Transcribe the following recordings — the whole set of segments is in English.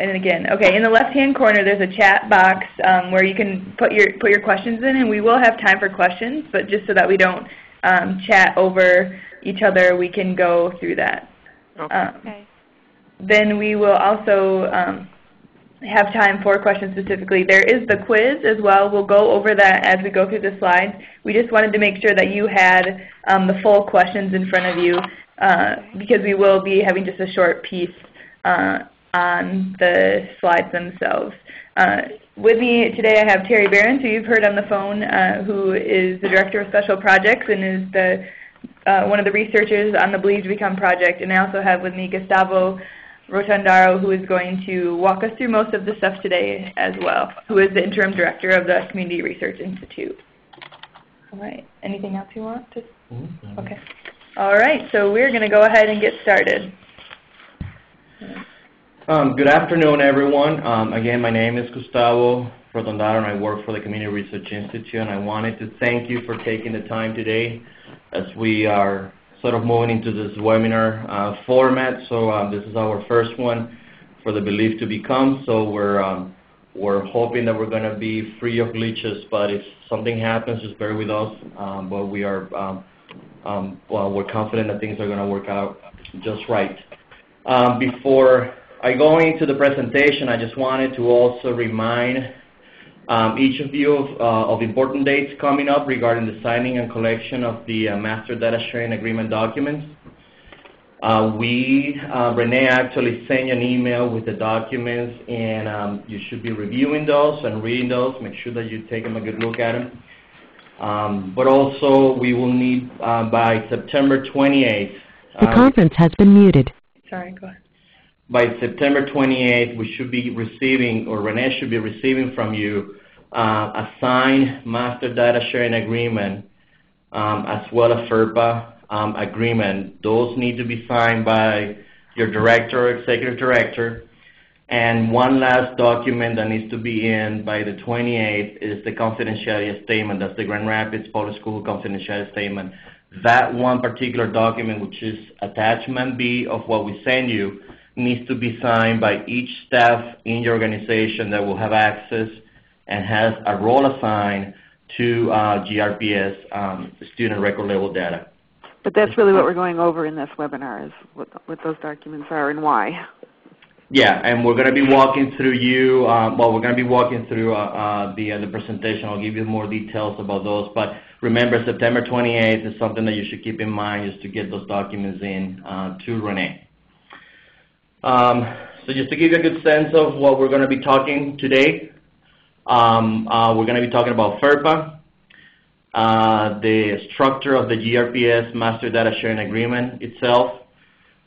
And again, okay, in the left-hand corner, there's a chat box where you can put your questions in, and we will have time for questions, but just so that we don't chat over each other, we can go through that. Okay. Then we will also have time for questions specifically. There is the quiz as well. We'll go over that as we go through the slides. We just wanted to make sure that you had the full questions in front of you because we will be having just a short piece on the slides themselves. With me today I have Terry Barron, who you've heard on the phone, who is the Director of Special Projects and is the one of the researchers on the Believe to Become project. And I also have with me Gustavo Rotondaro, who is going to walk us through most of the stuff today as well, who is the Interim Director of the Community Research Institute. All right. Anything else you want to? Okay. All right. So we're going to go ahead and get started. Good afternoon, everyone. Again, my name is Gustavo Rotondaro, and I work for the Community Research Institute. And I wanted to thank you for taking the time today as we are sort of moving into this webinar format. So this is our first one for the Believe to Become. So we're hoping that we're going to be free of glitches, but if something happens, just bear with us. But we are, we're confident that things are going to work out just right. Before I go into the presentation, I just wanted to also remind each of you of important dates coming up regarding the signing and collection of the Master Data Sharing Agreement documents. Renee actually sent you an email with the documents, and you should be reviewing those and reading those. Make sure that you take them a good look at them. But also, we will need by September 28th. The conference has been muted. Sorry, go ahead. By September 28th, we should be receiving, or Renee should be receiving from you, a signed Master Data Sharing Agreement as well as FERPA agreement. Those need to be signed by your director or executive director. And one last document that needs to be in by the 28th is the confidentiality statement. That's the Grand Rapids Public School confidentiality statement. That one particular document, which is attachment B of what we send you, needs to be signed by each staff in your organization that will have access and has a role assigned to GRPS student record level data. But that's really what we're going over in this webinar, is what those documents are and why. Yeah, and we're going to be walking through we're going to be walking through the presentation. I'll give you more details about those. But remember, September 28th is something that you should keep in mind, is to get those documents in to Renee. So just to give you a good sense of what we're going to be talking today, we're going to be talking about FERPA, the structure of the GRPS Master Data Sharing Agreement itself,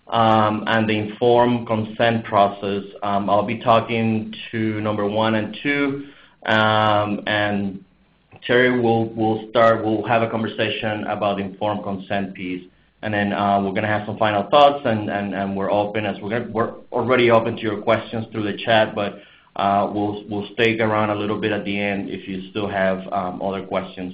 and the informed consent process. I'll be talking to number 1 and 2, and Terry will have a conversation about the informed consent piece. And then we're going to have some final thoughts, and we're open we're already open to your questions through the chat, but we'll stay around a little bit at the end if you still have other questions.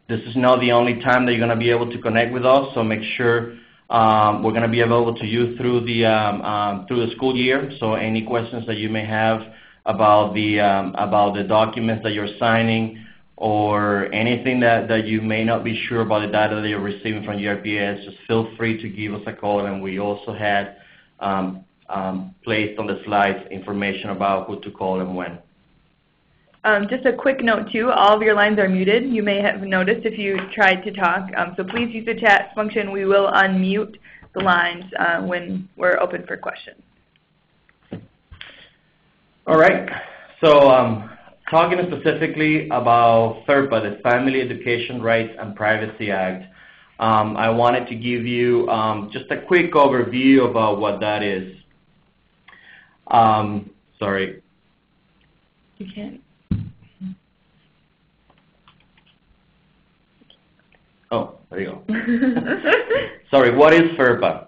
This is not the only time that you're going to be able to connect with us, so make sure we're going to be available to you through the school year. So any questions that you may have about the documents that you're signing, or anything that you may not be sure about the data that you're receiving from GRPS, just feel free to give us a call. And we also had placed on the slides information about who to call and when. Just a quick note, too. All of your lines are muted. You may have noticed if you tried to talk. So please use the chat function. We will unmute the lines when we're open for questions. All right. So talking specifically about FERPA, the Family Education Rights and Privacy Act, I wanted to give you just a quick overview about what that is. Sorry. You can't. Oh, there you go. Sorry, what is FERPA?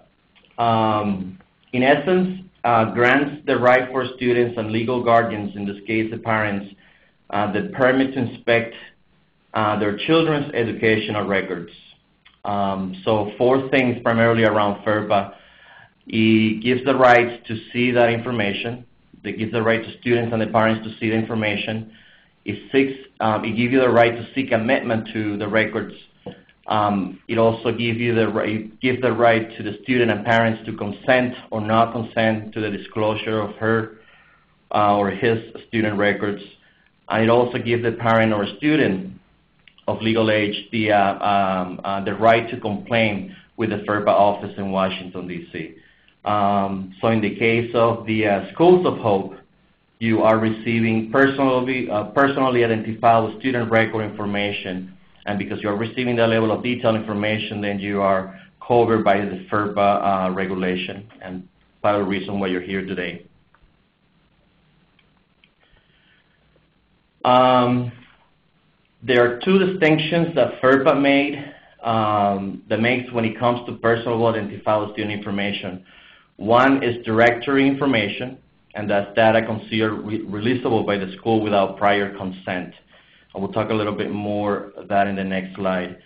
In essence, grants the right for students and legal guardians, in this case the parents, the permit to inspect their children's educational records. So 4 things primarily around FERPA. It gives the right to see that information. It gives the right to students and the parents to see the information. It gives you the right to seek amendment to the records. It also gives the right to the student and parents to consent or not consent to the disclosure of her or his student records. And it also gives the parent or student of legal age the right to complain with the FERPA office in Washington, D.C. So in the case of the Schools of Hope, you are receiving personally identifiable student record information, and because you are receiving that level of detailed information, then you are covered by the FERPA regulation, and part of the reason why you're here today. There are two distinctions that FERPA made that makes when it comes to personal identifiable student information. One is directory information, and that's data considered releasable by the school without prior consent. I will talk a little bit more of that in the next slide.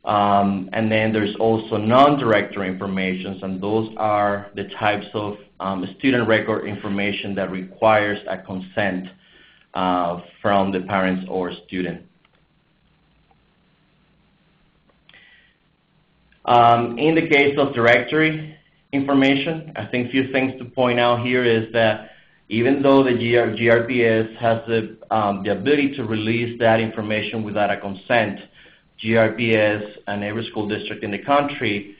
And then there's also non-directory information, and those are the types of student record information that requires a consent from the parents or student. In the case of directory information, I think a few things to point out here is that even though the GRPS has the ability to release that information without a consent, GRPS and every school district in the country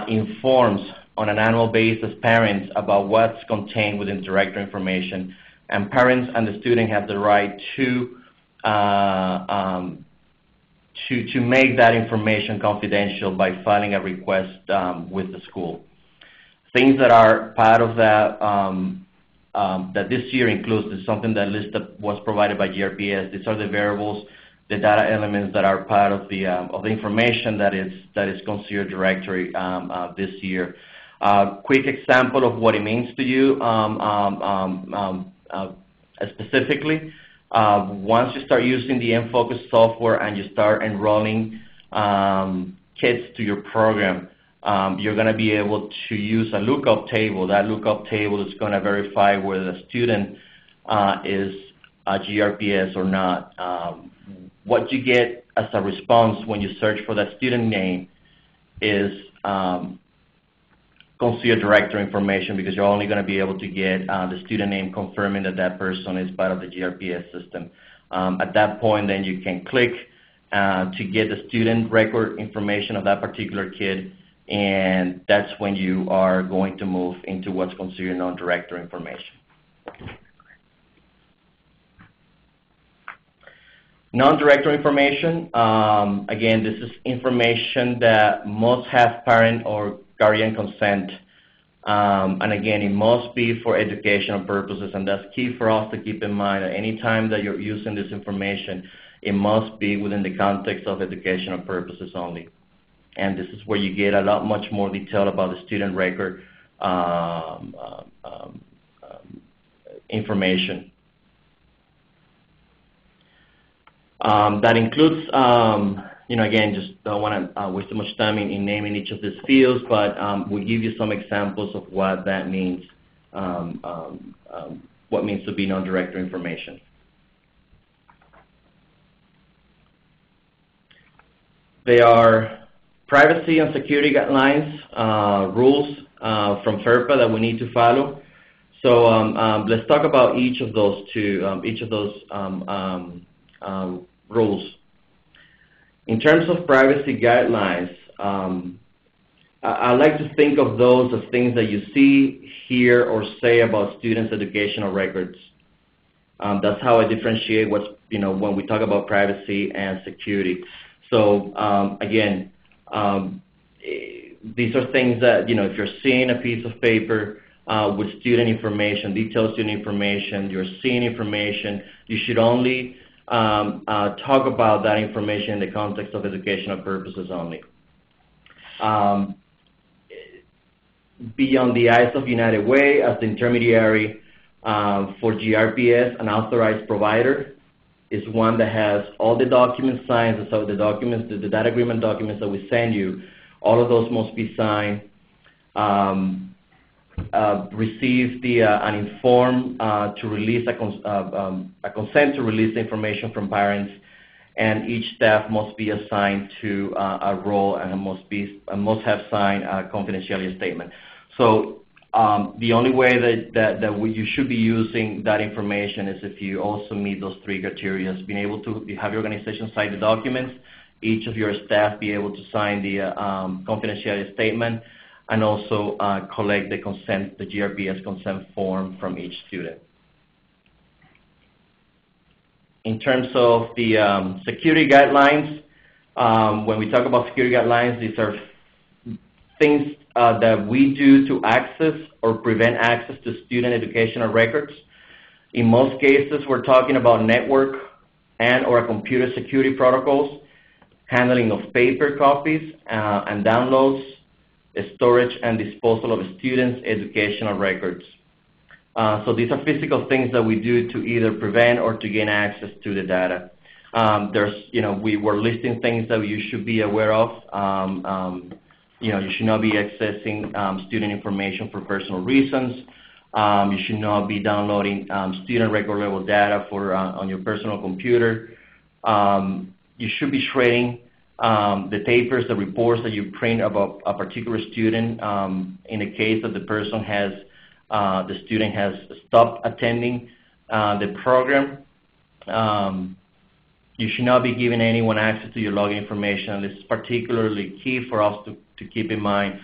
informs on an annual basis parents about what's contained within directory information, and parents and the student have the right to make that information confidential by filing a request with the school. Things that are part of that that this year includes is something that was provided by GRPS. These are the variables, the data elements that are part of the information that is considered directory this year. Quick example of what it means to you specifically. Once you start using the mFocus software and you start enrolling kids to your program, you're going to be able to use a lookup table. That lookup table is going to verify whether the student is a GRPS or not. What you get as a response when you search for that student name is considered directory information, because you're only going to be able to get the student name confirming that that person is part of the GRPS system. At that point, then you can click to get the student record information of that particular kid, and that's when you are going to move into what's considered non-directory information. Non-directory information, again, this is information that must have parent or guardian consent, and again, it must be for educational purposes, and that's key for us to keep in mind that any time that you're using this information, it must be within the context of educational purposes only. And this is where you get a lot much more detail about the student record information. That includes, again, just don't want to waste too much time in naming each of these fields, but we'll give you some examples of what that means, what means to be non-directory information. There are privacy and security guidelines, rules from FERPA that we need to follow. So let's talk about each of those rules. In terms of privacy guidelines, I like to think of those as things that you see, hear, or say about students' educational records. That's how I differentiate what's, when we talk about privacy and security. So again, these are things that, if you're seeing a piece of paper with student information, detailed student information, you're seeing information, you should only talk about that information in the context of educational purposes only. Beyond the eyes of United Way as the intermediary for GRPS, an authorized provider is one that has all the documents signed. So the documents, the data agreement documents that we send you, all of those must be signed. receive an inform to release a consent to release the information from parents, and each staff must be assigned to a role and must have signed a confidentiality statement. So the only way that you should be using that information is if you also meet those 3 criteria: being able to have your organization sign the documents, each of your staff be able to sign the confidentiality statement, and also collect the consent, the GRPS consent form from each student. In terms of the security guidelines, when we talk about security guidelines, these are things that we do to access or prevent access to student educational records. In most cases, we're talking about network and or computer security protocols, handling of paper copies and downloads, storage and disposal of students' educational records. So these are physical things that we do to either prevent or to gain access to the data. We were listing things that you should be aware of. You should not be accessing student information for personal reasons. You should not be downloading student record level data on your personal computer. You should be shredding the papers, the reports that you print about a particular student in the case that the student has stopped attending the program. You should not be giving anyone access to your login information. This is particularly key for us to keep in mind.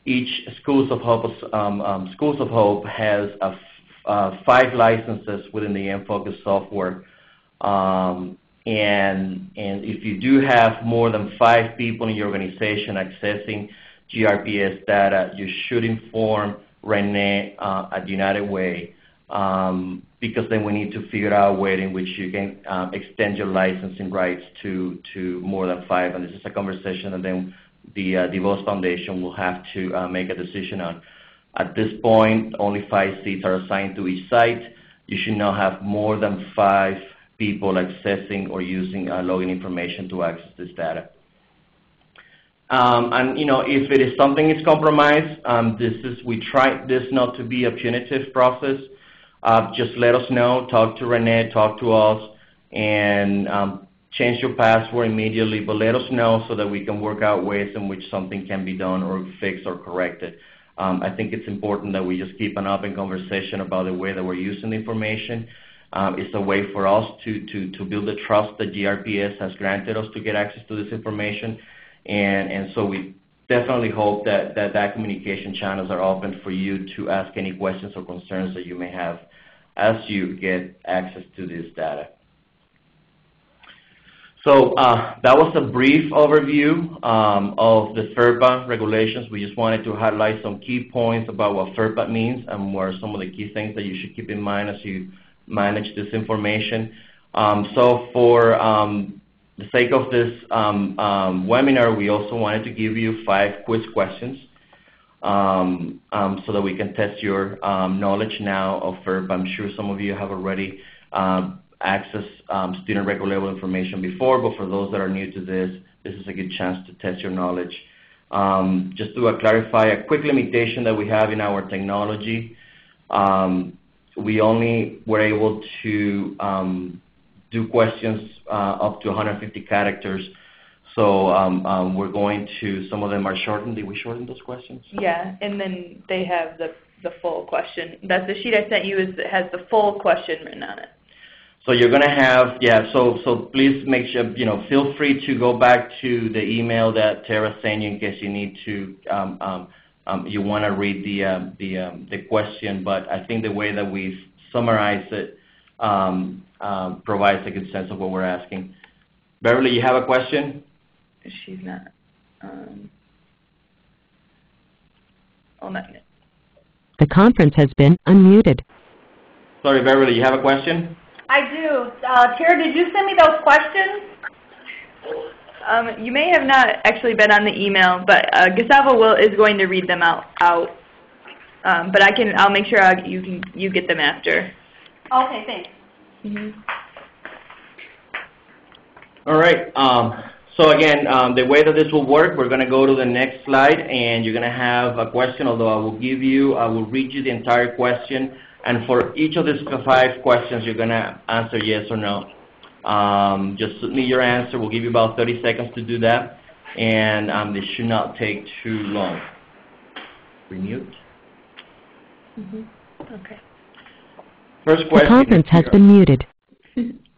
Each Schools of Hope has 5 licenses within the mFocus software. And if you do have more than 5 people in your organization accessing GRPS data, you should inform Renee at United Way, because then we need to figure out a way in which you can extend your licensing rights to more than 5. And this is a conversation that then the DeVos Foundation will have to make a decision on. At this point, only 5 seats are assigned to each site. You should not have more than 5 people accessing or using login information to access this data. And if it is something is compromised, we try this not to be a punitive process. Just let us know, talk to Renee, talk to us, and change your password immediately, but let us know so that we can work out ways in which something can be done or fixed or corrected. I think it's important that we just keep an open conversation about the way that we're using the information. It's a way for us to build the trust that GRPS has granted us to get access to this information. And so we definitely hope that communication channels are open for you to ask any questions or concerns that you may have as you get access to this data. So that was a brief overview of the FERPA regulations. We just wanted to highlight some key points about what FERPA means and what are some of the key things that you should keep in mind as you manage this information. So for the sake of this webinar, we also wanted to give you 5 quiz questions so that we can test your knowledge now of FERPA. I'm sure some of you have already accessed student record level information before, but for those that are new to this is a good chance to test your knowledge. Just to clarify a quick limitation that we have in our technology, we only were able to do questions up to 150 characters. So we're going to, some of them are shortened. Did we shorten those questions? Yeah, and then they have the full question. That's the sheet I sent you has the full question written on it. So you're going to have, so please make sure, feel free to go back to the email that Tara sent you in case you need to, you want to read the question, but I think the way that we've summarized it provides a good sense of what we're asking. Beverly, you have a question? She's not. Not yet. The conference has been unmuted. Sorry, Beverly, you have a question? I do. Tara, did you send me those questions? You may have not actually been on the email, but Gustavo is going to read them out. But I'll make sure you get them after. Okay, thanks. Mm-hmm. All right. So again, the way that this will work, we're going to go to the next slide, and you're going to have a question, although I will read you the entire question, and for each of these 5 questions, you're going to answer yes or no. Just submit your answer. We'll give you about 30 seconds to do that, and this should not take too long. Remute. Okay. First question. The conference has been muted.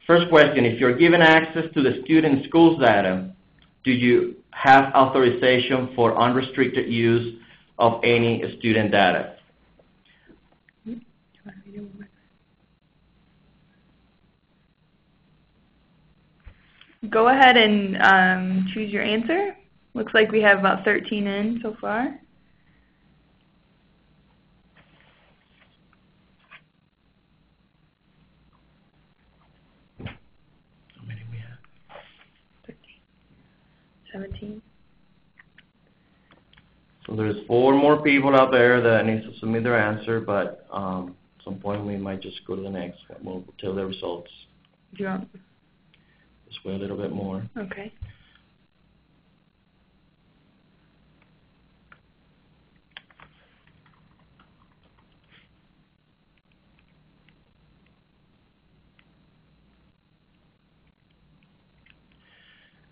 First question, if you're given access to the student schools data, do you have authorization for unrestricted use of any student data? Go ahead and choose your answer. Looks like we have about 13 in so far. How many we have? 13, 17. So there's 4 more people out there that need to submit their answer, but at some point we might just go to the next one. We'll tell the results. Do you want? Just wait a little bit more. Okay.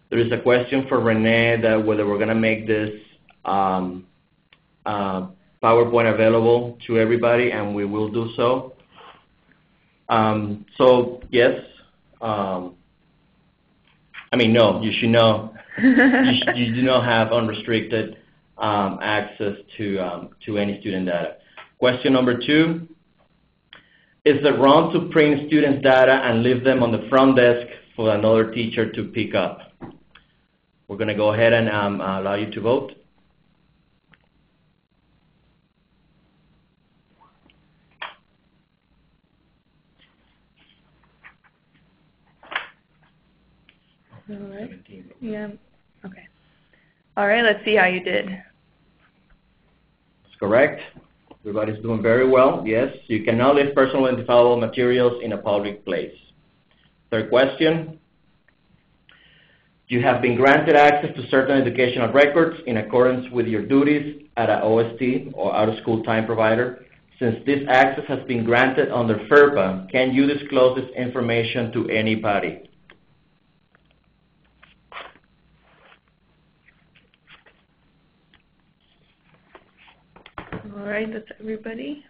There is a question for Renee that whether we're going to make this PowerPoint available to everybody, and we will do so. So yes, no, you should know. you do not have unrestricted access to any student data. Question number 2, is it wrong to print students' data and leave them on the front desk for another teacher to pick up? We're going to go ahead and allow you to vote. All right. Yeah. Okay. All right. Let's see how you did. That's correct. Everybody's doing very well. Yes, you cannot leave personal identifiable materials in a public place. Third question. You have been granted access to certain educational records in accordance with your duties at an OST or out-of-school time provider. Since this access has been granted under FERPA, can you disclose this information to anybody? All right, that's everybody.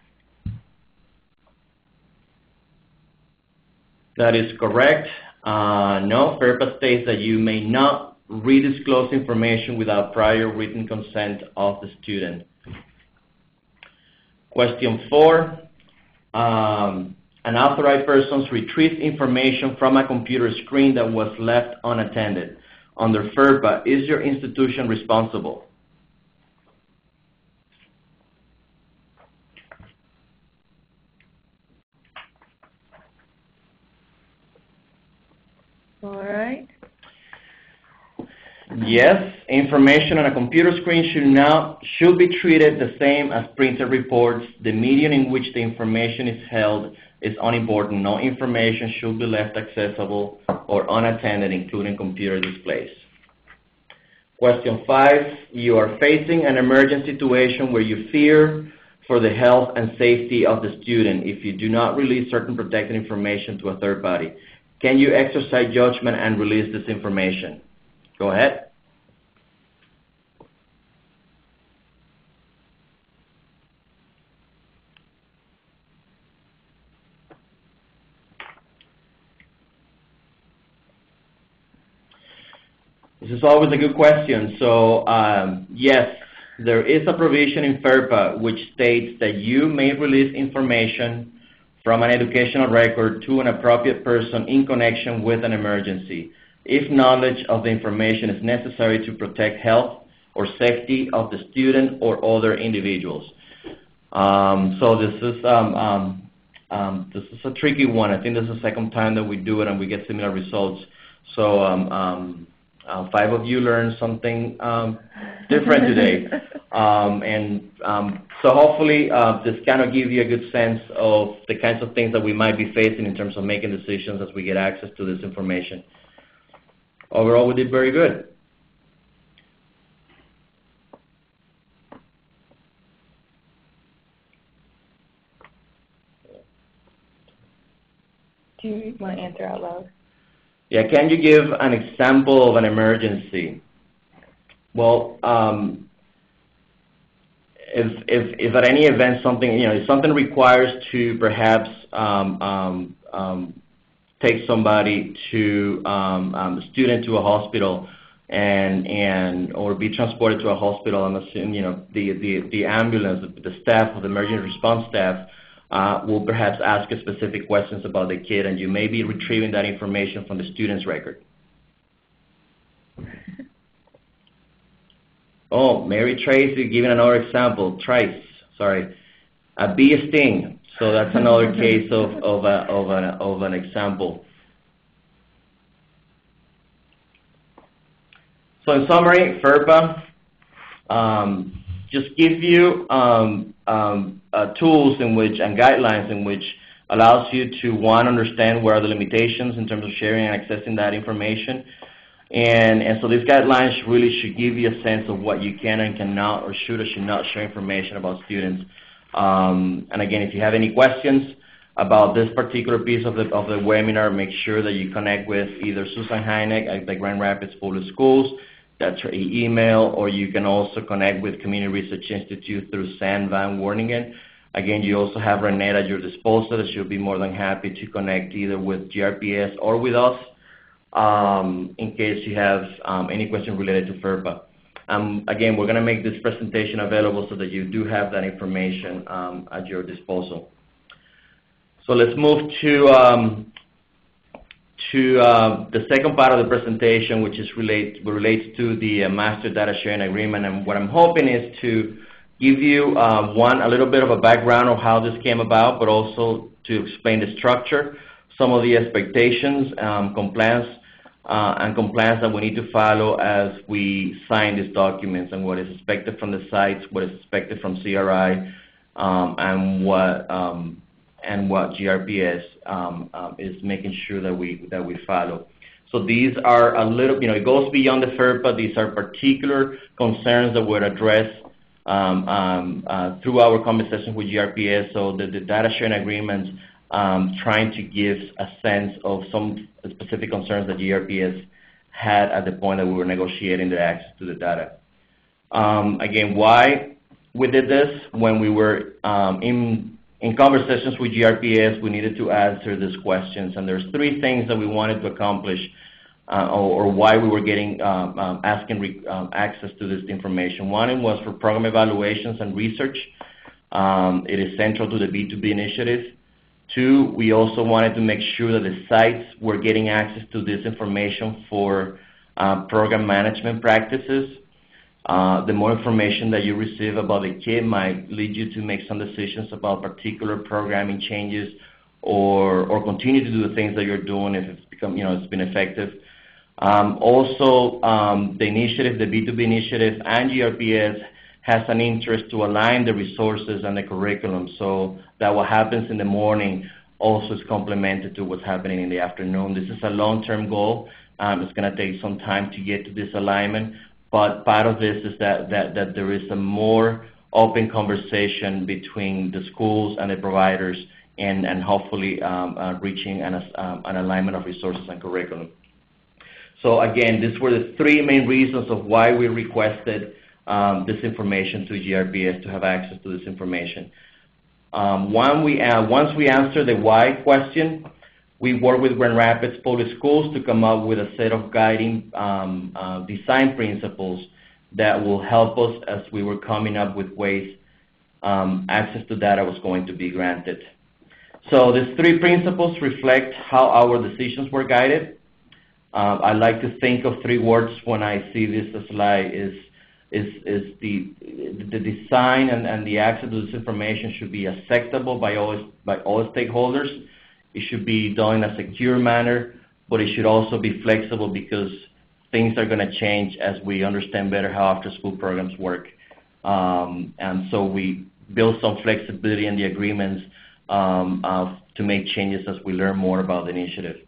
That is correct. No, FERPA states that you may not redisclose information without prior written consent of the student. Question 4. Unauthorized persons retrieve information from a computer screen that was left unattended. Under FERPA, is your institution responsible? All right. Yes, information on a computer screen should be treated the same as printed reports. The medium in which the information is held is unimportant. No information should be left accessible or unattended, including computer displays. Question 5, you are facing an emergency situation where you fear for the health and safety of the student if you do not release certain protected information to a third party. Can you exercise judgment and release this information? Go ahead. This is always a good question. So, yes, there is a provision in FERPA which states that you may release information from an educational record to an appropriate person in connection with an emergency, if knowledge of the information is necessary to protect health or safety of the student or other individuals. So this is a tricky one. I think this is the second time that we do it and we get similar results. So 5 of you learned something different today. So hopefully this kind of gives you a good sense of the kinds of things that we might be facing in terms of making decisions as we get access to this information. overall we did very good. Do you want to answer out loud? Yeah, can you give an example of an emergency? Well, if at any event something, if something requires to perhaps take somebody to a student to a hospital or be transported to a hospital, and the ambulance, the staff of the emergency response staff will perhaps ask you specific questions about the kid, and you may be retrieving that information from the student's record. Oh, Mary Tracy giving another example. A bee sting. So that's another case of an example. So in summary, FERPA just gives you tools and guidelines in which allows you to, one, understand what are the limitations in terms of sharing and accessing that information. And so these guidelines really should give you a sense of what you can and cannot, or should or should not share information about students. And again, if you have any questions about this particular piece of the webinar, make sure that you connect with either Susan Heineck at the Grand Rapids Public Schools. That's her email, or you can also connect with Community Research Institute through Sam Van Worningen. Again, you also have Renee at your disposal. She'll be more than happy to connect either with GRPS or with us in case you have any question related to FERPA. Again, we're going to make this presentation available so that you do have that information at your disposal. So let's move to the second part of the presentation, which is relates to the Master Data Sharing Agreement. And what I'm hoping is to give you, a little bit of a background of how this came about, but also to explain the structure, some of the expectations, compliance that we need to follow as we sign these documents, and what is expected from the sites, what is expected from CRI, and what GRPS is making sure that we follow. So these are a little, it goes beyond the FERPA. These are particular concerns that were addressed through our conversations with GRPS. So the data sharing agreements trying to give a sense of some specific concerns that GRPS had at the point that we were negotiating the access to the data. Again, why we did this? When we were in conversations with GRPS, we needed to answer these questions, and there's three things that we wanted to accomplish, or why we were getting asking access to this information. One was for program evaluations and research. It is central to the B2B initiative. Two, we also wanted to make sure that the sites were getting access to this information for program management practices. The more information that you receive about the kid might lead you to make some decisions about particular programming changes, or continue to do the things that you're doing if it's become, it's been effective. Also, the initiative, the B2B initiative, and GRPS has an interest to align the resources and the curriculum, so that what happens in the morning also is complemented to what's happening in the afternoon. This is a long-term goal. It's going to take some time to get to this alignment, but part of this is that there is a more open conversation between the schools and the providers, and hopefully reaching an alignment of resources and curriculum. So again, these were the three main reasons of why we requested this information to GRPS, to have access to this information. Once we answer the why question, we work with Grand Rapids Public Schools to come up with a set of guiding design principles that will help us as we were coming up with ways access to data was going to be granted. So these three principles reflect how our decisions were guided. I like to think of three words when I see this slide: is the design and the access to this information should be acceptable by all stakeholders. It should be done in a secure manner, but it should also be flexible, because things are going to change as we understand better how after-school programs work. And so we build some flexibility in the agreements to make changes as we learn more about the initiative.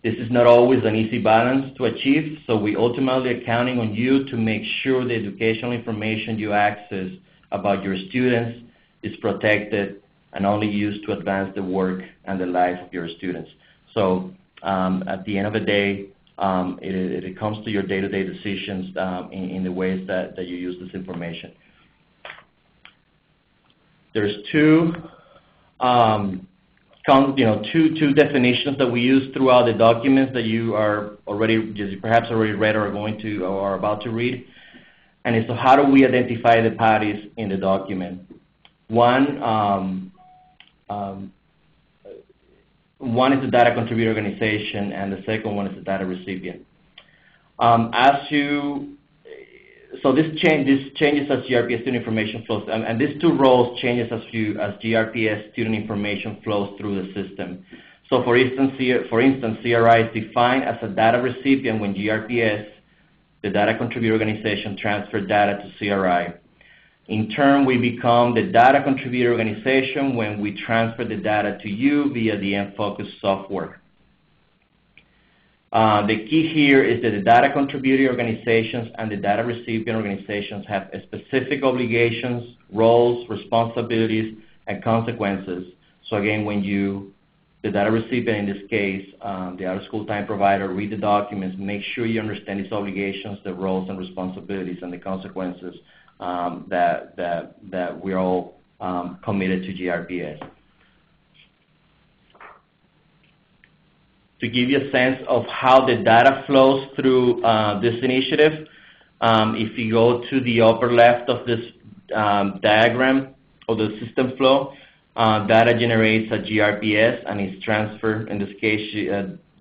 This is not always an easy balance to achieve, so we ultimately are counting on you to make sure the educational information you access about your students is protected and only used to advance the work and the life of your students. So at the end of the day, it comes to your day-to-day decisions in the ways that you use this information. There's two definitions that we use throughout the documents that you are perhaps already read or are going to or are about to read. And it's so how do we identify the parties in the document? One is the data contributor organization, and the second one is the data recipient. So this changes as GRPS student information flows, and these two roles changes as GRPS student information flows through the system. So for instance, CRI is defined as a data recipient when GRPS, the data contributor organization, transfers data to CRI. In turn, we become the data contributor organization when we transfer the data to you via the mFocus software. The key here is that the data contributor organizations and the data recipient organizations have specific obligations, roles, responsibilities, and consequences. So again, when the data recipient, in this case, the out-of-school time provider, read the documents, make sure you understand these obligations, the roles and responsibilities, and the consequences that we're all committed to GRPS. To give you a sense of how the data flows through this initiative, if you go to the upper left of this diagram of the system flow, data generates a GRPS and is transferred. In this case,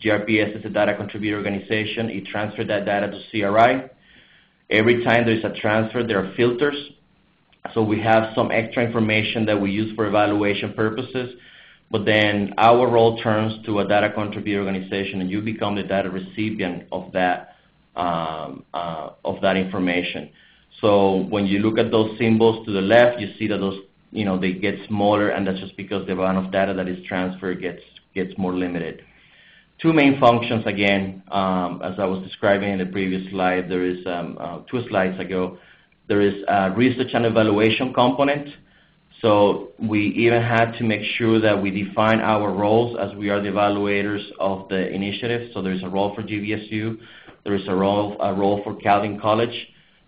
GRPS is a data contributor organization. It transfers that data to CRI. Every time there is a transfer, there are filters. So we have some extra information that we use for evaluation purposes. But then our role turns to a data contributor organization, and you become the data recipient of that information. So when you look at those symbols to the left, you see that those, they get smaller, and that's just because the amount of data that is transferred gets more limited. Two main functions, again, as I was describing in the previous slide. There is 2 slides ago. There is a research and evaluation component. So we even had to make sure that we define our roles as we are the evaluators of the initiative. So there's a role for GVSU. There is a role for Calvin College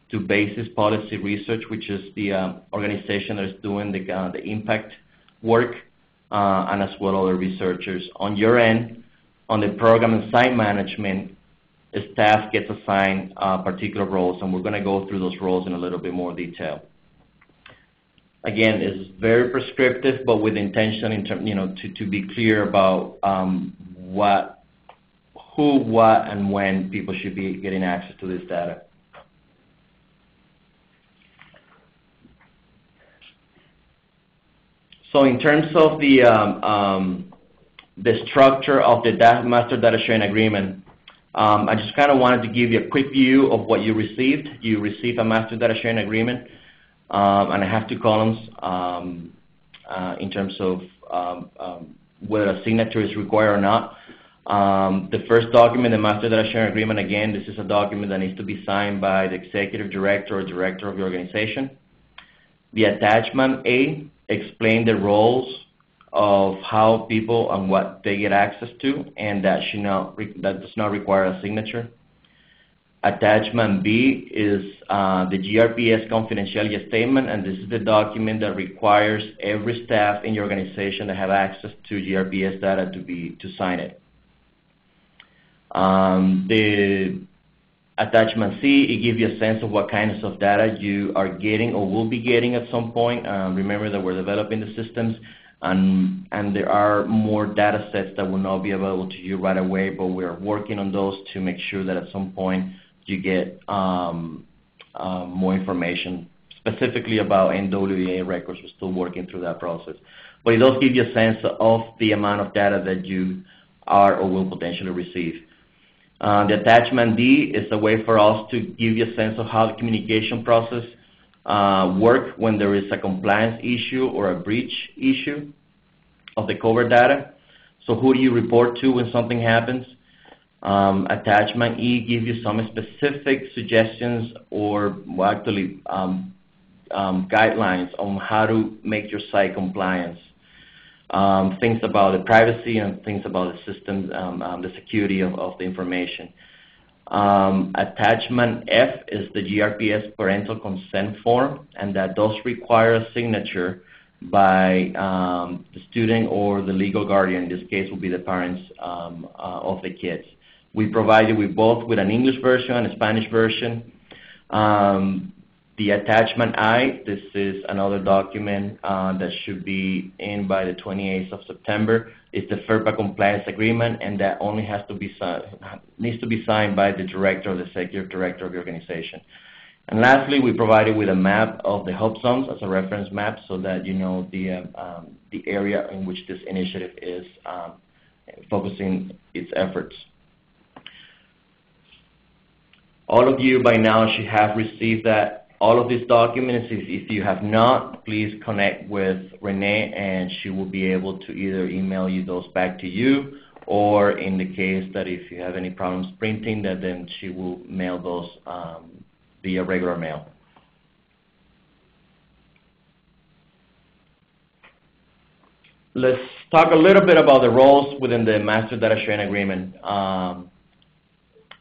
to Basis Policy Research, which is the organization that is doing the impact work, and as well other researchers. On your end, on the program and site management, staff gets assigned particular roles, and we're going to go through those roles in a little bit more detail. Again, it's very prescriptive, but with intention to be clear about who, what, and when people should be getting access to this data. So in terms of the structure of the Master Data Sharing Agreement, I just kind of wanted to give you a quick view of what you received. You received a Master Data Sharing Agreement. And I have 2 columns in terms of whether a signature is required or not. The first document, the Master Data Sharing Agreement, again, this is a document that needs to be signed by the executive director or director of the organization. The attachment A explains the roles of how people and what they get access to, and that does not require a signature. Attachment B is the GRPS confidentiality statement, and this is the document that requires every staff in your organization to have access to GRPS data to sign it. The attachment C, it gives you a sense of what kinds of data you are getting or will be getting at some point. Remember that we're developing the systems, and there are more data sets that will not be available to you right away, but we're working on those to make sure that at some point you get more information, specifically about NWA records. We're still working through that process. But it does give you a sense of the amount of data that you are or will potentially receive. The attachment D is a way for us to give you a sense of how the communication process works when there is a compliance issue or a breach issue of the covered data. So who do you report to when something happens? Attachment E gives you some specific suggestions or actually guidelines on how to make your site compliant. Things about the privacy and things about the system, the security of the information. Attachment F is the GRPS parental consent form, and that does require a signature by the student or the legal guardian. In this case will be the parents of the kids. We provide you with both with an English version and a Spanish version. The attachment I, this is another document that should be in by the 28th of September. It's the FERPA compliance agreement, and that only has to be needs to be signed by the director or the executive director of the organization. And lastly, we provided with a map of the hub zones as a reference map so that you know the area in which this initiative is focusing its efforts. All of you by now should have received all of these documents. If you have not, please connect with Renee, and she will be able to either email you those back to you, or in the case that if you have any problems printing, that then she will mail those via regular mail. Let's talk a little bit about the roles within the Master Data Sharing Agreement.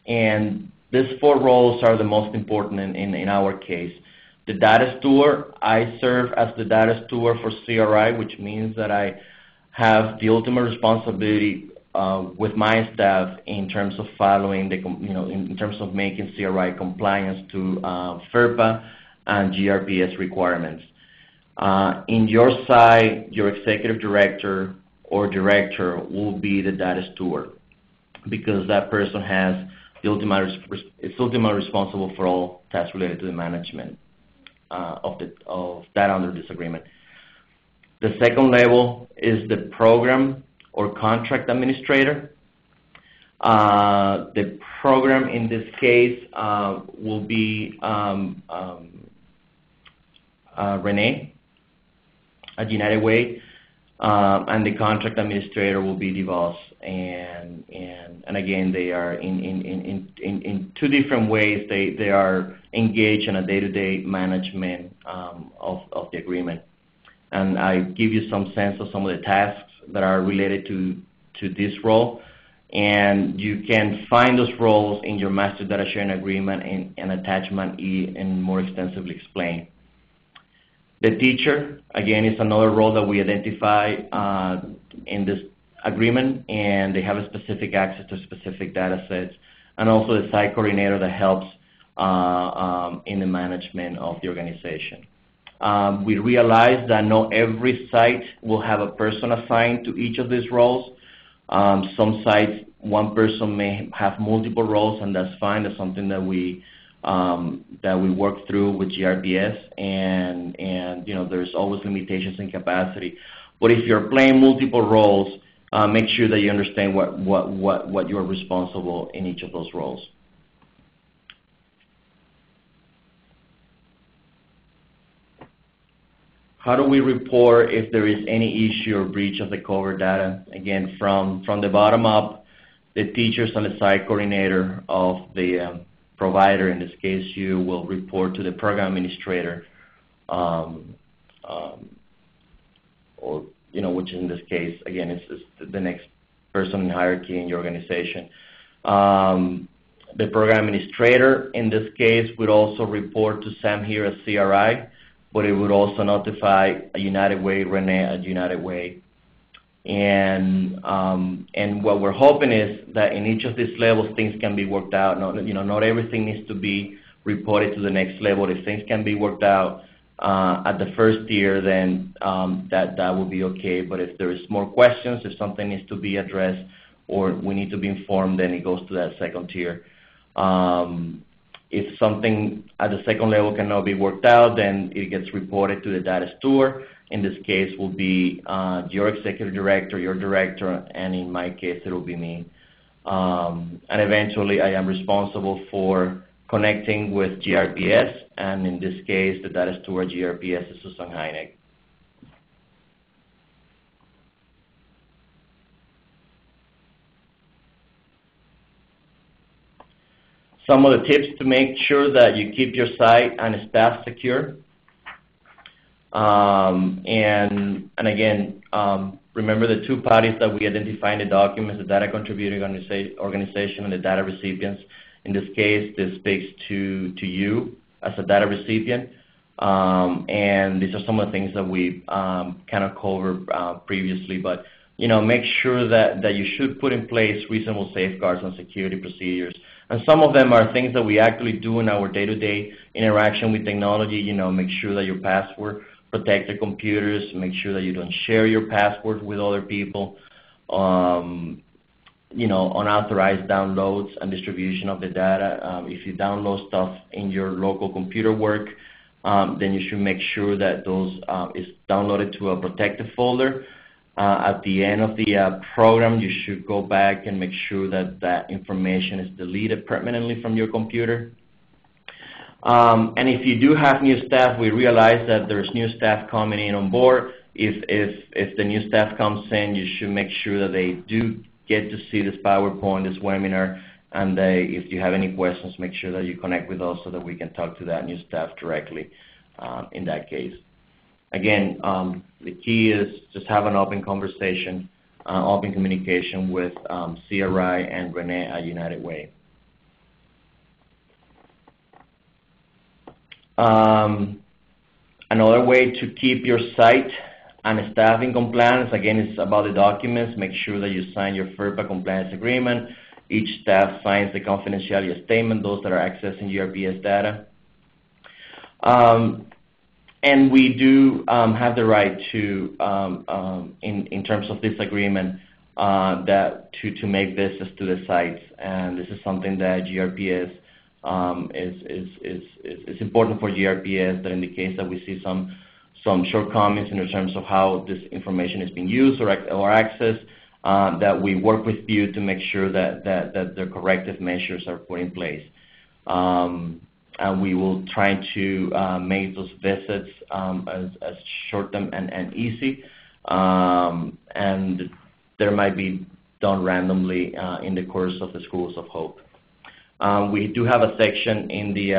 And these 4 roles are the most important in our case. The data steward, I serve as the data steward for CRI, which means that I have the ultimate responsibility with my staff in terms of following in terms of making CRI compliance to FERPA and GRPS requirements. In your side, your executive director or director will be the data steward, because that person has is ultimately responsible for all tasks related to the management of data under this agreement. The second level is the program or contract administrator. The program in this case will be Renee at United Way, and the contract administrator will be DeVos. And again, they are in 2 different ways. They are engaged in a day-to-day management of the agreement. And I give you some sense of some of the tasks that are related to this role. And you can find those roles in your Master Data Sharing Agreement in Attachment E and more extensively explained. The teacher, again, is another role that we identify in this agreement, and they have a specific access to specific data sets, and also the site coordinator that helps in the management of the organization. We realize that not every site will have a person assigned to each of these roles. Some sites, one person may have multiple roles, and that's fine. That's something that we work through with GRPS, and you know, there's always limitations in capacity. But if you're playing multiple roles, make sure that you understand what you're responsible in each of those roles. How do we report if there is any issue or breach of the covered data? Again, from the bottom up, the teachers and the site coordinator of the provider, in this case you, will report to the program administrator, or which in this case, again, is the next person in hierarchy in your organization. The program administrator, in this case, would also report to Sam here at CRI, but it would also notify a United Way, Renee at United Way. And what we're hoping is that in each of these levels, things can be worked out. Not everything needs to be reported to the next level. If things can be worked out at the first tier, then that will be okay. But if there is more questions, if something needs to be addressed, or we need to be informed, then it goes to that second tier. If something at the second level cannot be worked out, then it gets reported to the data steward. In this case, will be your executive director, your director, and in my case, it will be me. And eventually, I am responsible for connecting with GRPS, and in this case, the data steward GRPS is Susan Heineck. Some of the tips to make sure that you keep your site and staff secure. And again, remember the two parties that we identify in the documents, the data contributing organization and the data recipients. In this case, this speaks to you as a data recipient. And these are some of the things that we kind of covered previously. But, make sure that you should put in place reasonable safeguards and security procedures. And some of them are things that we actually do in our day-to-day interaction with technology. Make sure that your password protect the computers, make sure that you don't share your password with other people, unauthorized downloads and distribution of the data. If you download stuff in your local computer work, then you should make sure that those is downloaded to a protected folder. At the end of the program, you should go back and make sure that that information is deleted permanently from your computer. And if you do have new staff, we realize that there's new staff coming in on board. If the new staff comes in, you should make sure that they do get to see this PowerPoint, this webinar, and if you have any questions, make sure that you connect with us so that we can talk to that new staff directly in that case. Again, the key is just have an open conversation, open communication with CRI and Renee at United Way. Another way to keep your site and staff in compliance, again, is about the documents. Make sure that you sign your FERPA compliance agreement. Each staff signs the confidentiality statement, those that are accessing GRPS data. And we do have the right to, in terms of this agreement, to make visits to the sites. And this is something that GRPS is important for GRPS, that in the case that we see some shortcomings in terms of how this information is being used or accessed, that we work with you to make sure that the corrective measures are put in place. And we will try to make those visits as short and easy, and there might be done randomly in the course of the Schools of Hope. We do have a section in the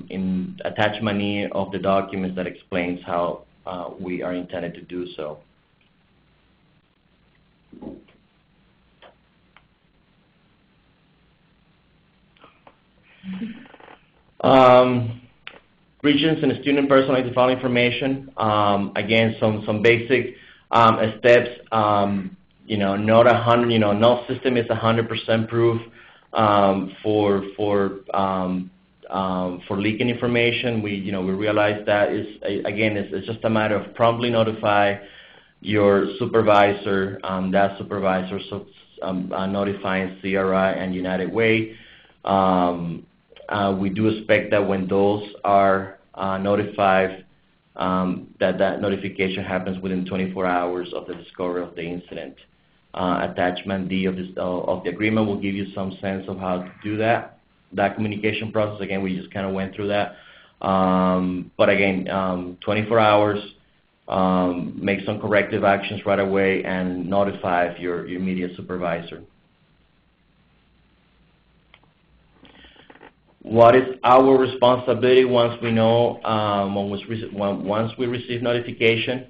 in attachment E of the documents that explains how we are intended to do so. Regions and student personal identifying information. Again, some basic steps. Not 100. No system is 100% proof for leaking information. We realize that it's just a matter of promptly notify your supervisor. That supervisor notifying CRI and United Way. We do expect that when those are notified, that notification happens within 24 hours of the discovery of the incident. Attachment D of the agreement will give you some sense of how to do that communication process. Again, we just kind of went through that. But again, 24 hours, make some corrective actions right away and notify your immediate supervisor. What is our responsibility once we know, once we receive notification?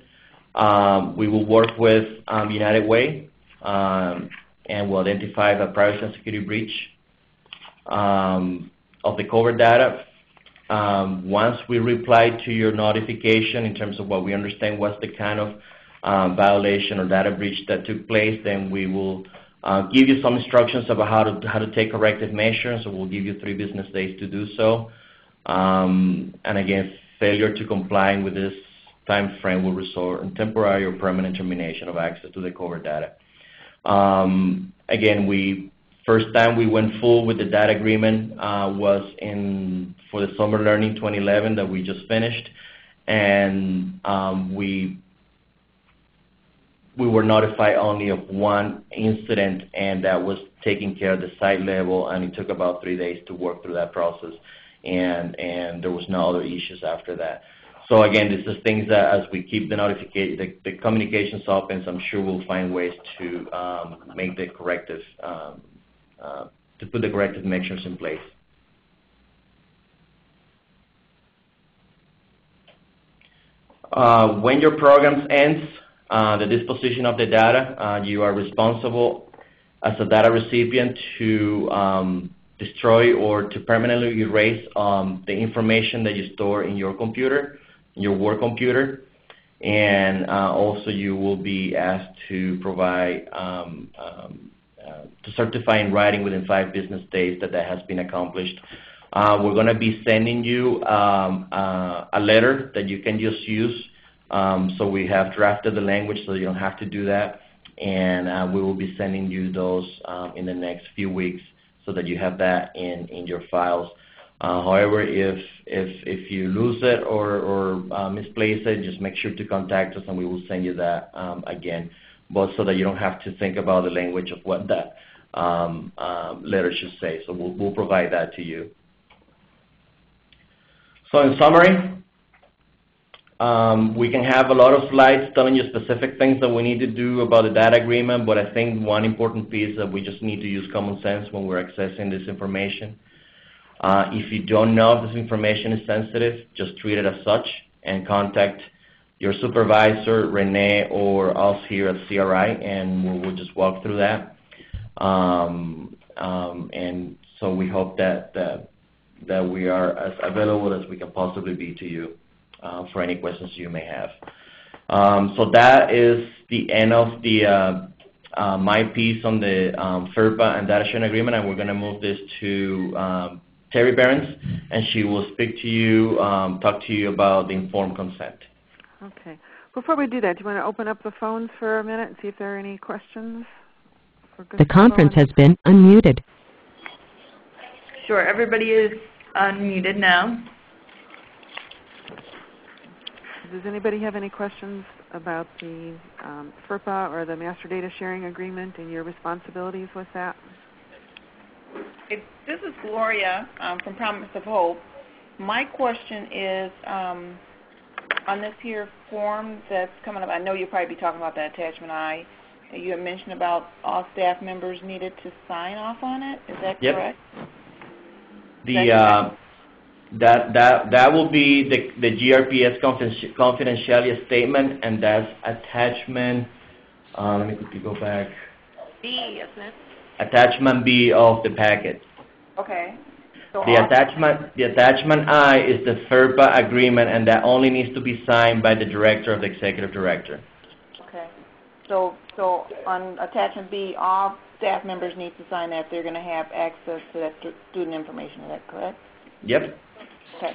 We will work with United Way, and we'll identify the privacy and security breach of the covered data. Once we reply to your notification in terms of what we understand what's the kind of violation or data breach that took place, then we will give you some instructions about how to take corrective measures. So we'll give you 3 business days to do so. And again, failure to comply with this time frame will result in temporary or permanent termination of access to the covered data. Again, first time we went full with the data agreement was for the Summer Learning 2011 that we just finished, and we were notified only of 1 incident, and that was taken care of at the site level, and it took about 3 days to work through that process, and there was no other issues after that. So again, this is things that as we keep the communications open, I'm sure we'll find ways to make the corrective to put the corrective measures in place. When your program ends, the disposition of the data, you are responsible as a data recipient to destroy or to permanently erase the information that you store in your computer, your work computer, and also you will be asked to provide, to certify in writing within 5 business days that has been accomplished. We're going to be sending you a letter that you can just use. So we have drafted the language so you don't have to do that, and we will be sending you those in the next few weeks so that you have that in your files. However, if you lose it or misplace it, just make sure to contact us and we will send you that again, but so that you don't have to think about the language of what that letter should say. So we'll provide that to you. So in summary, we can have a lot of slides telling you specific things that we need to do about the data agreement, but I think one important piece that we just need to use common sense when we're accessing this information. If you don't know if this information is sensitive, just treat it as such and contact your supervisor, Renee, or us here at CRI, and we'll just walk through that. And so we hope that we are as available as we can possibly be to you for any questions you may have. So that is the end of the my piece on the FERPA and data sharing agreement, and we're going to move this to Terry Behrens, and she will speak to you, talk to you about the informed consent. Okay. Before we do that, do you want to open up the phones for a minute and see if there are any questions? The conference has been unmuted. Sure, everybody is unmuted now. Does anybody have any questions about the FERPA or the Master Data Sharing Agreement and your responsibilities with that? This is Gloria from Promise of Hope. My question is on this here form that's coming up, I know you'll probably be talking about that attachment I. You had mentioned about all staff members needed to sign off on it. Is that correct? That will be the GRPS confidentiality statement, and that's attachment. Let me quickly go back. B, isn't it? Attachment B of the packet. Okay. So the attachment I is the FERPA agreement, and that only needs to be signed by the director of the executive director. Okay. So on attachment B, all staff members need to sign that if they're going to have access to that student information. Is that correct? Yep. Okay.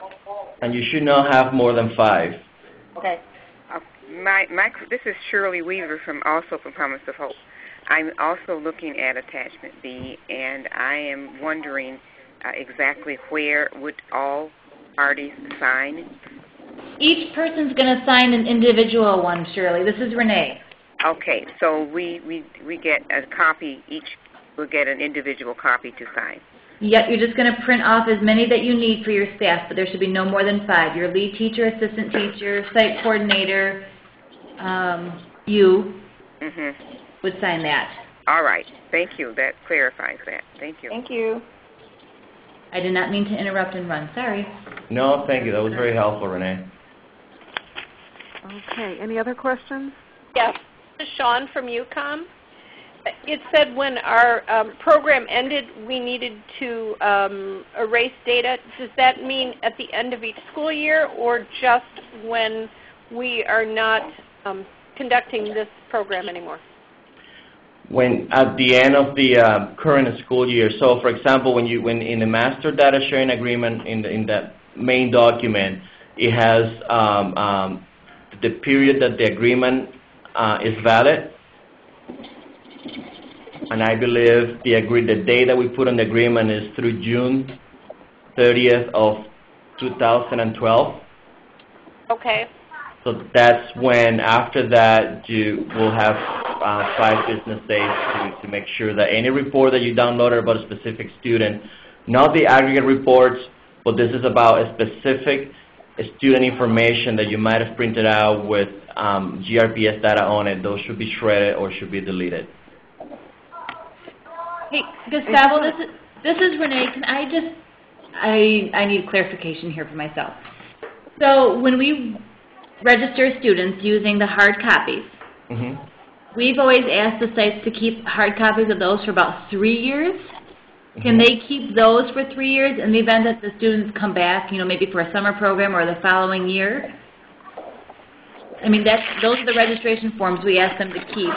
And you should not have more than 5. Okay. This is Shirley Weaver from Promise of Hope. I'm also looking at attachment B, and I am wondering exactly where would all parties sign? Each person's going to sign an individual one, Shirley. This is Renee. Okay, so we get a copy, each will get an individual copy to sign. Yep, you're just going to print off as many that you need for your staff, but there should be no more than 5. Your lead teacher, assistant teacher, site coordinator, you would sign that. All right, thank you. That clarifies that. Thank you. Thank you. I did not mean to interrupt and run. Sorry. No, thank you. That was very helpful, Renee. Okay, any other questions? Yes, this is Sean from UCOM. It said when our program ended, we needed to erase data. Does that mean at the end of each school year, or just when we are not conducting this program anymore? When at the end of the current school year. So, for example, when in the master data sharing agreement in that main document, it has the period that the agreement is valid. And I believe the date that we put on the agreement is through June 30th of 2012. Okay. So that's when, after that, you will have 5 business days to make sure that any report that you downloaded about a specific student, not the aggregate reports, but this is about a specific student information that you might have printed out with GRPS data on it, those should be shredded or should be deleted. Hey, Gustavo, This is Renee. Can I just, I need clarification here for myself. So when we register students using the hard copies, we've always asked the sites to keep hard copies of those for about 3 years. Can they keep those for 3 years in the event that the students come back, you know, maybe for a summer program or the following year? I mean, those are the registration forms we ask them to keep.